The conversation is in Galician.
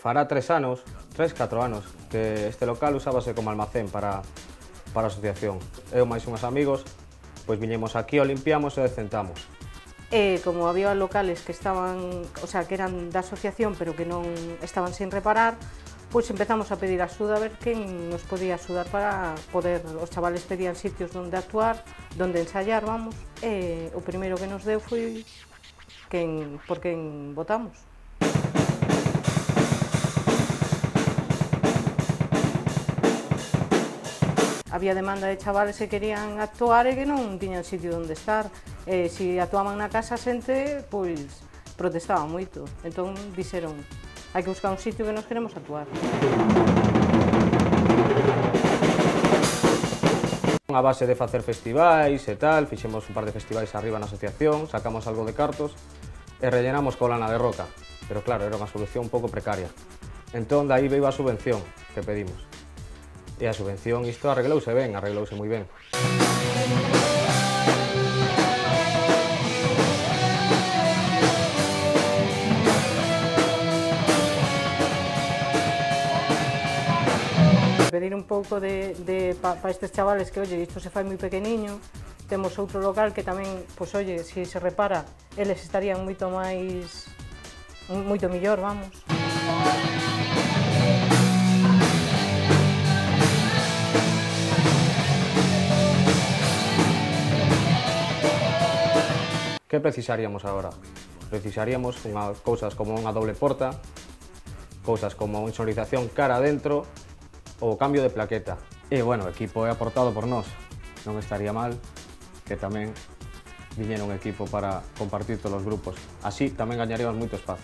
Fará 3 anos, 4 anos, que este local usábase como almacén para a asociación. Eu máis unhos amigos, pois viñemos aquí, o limpiamos e decentamos. Como había locales que estaban, o sea, que eran da asociación, pero que non estaban sin reparar, pois empezamos a pedir axuda, a ver quen nos podía axudar para poder, os chavales pedían sitios onde actuar, onde ensayar, vamos, e o primeiro que nos deu foi por quen votamos. Había demanda de chavales que querían actuar e que non tiñan sitio onde estar. Se actuaban na casa, a xente, pois, protestaba moito. Entón, dixeron, hai que buscar un sitio que nos queremos actuar. A base de facer festivais e tal, fixemos un par de festivais arriba na asociación, sacamos algo de cartos e rellenamos coa lana de roca. Pero claro, era unha solución un pouco precaria. Entón, daí veio a subvención que pedimos. E a subvención, isto arreglouse ben, arreglouse moi ben. Pedir un pouco para estes chavales que, oye, isto se fai moi pequeniño, temos outro local que tamén, pois, oye, se se repara, eles estarían moito mellor, vamos. Que precisaríamos agora? Precisaríamos cousas como unha doble porta, cousas como insonorización cara adentro ou cambio de plaqueta. E, bueno, o equipo é aportado por nós. Non estaría mal que tamén viñera un equipo para compartir todos os grupos. Así tamén gañaríamos moito espacio.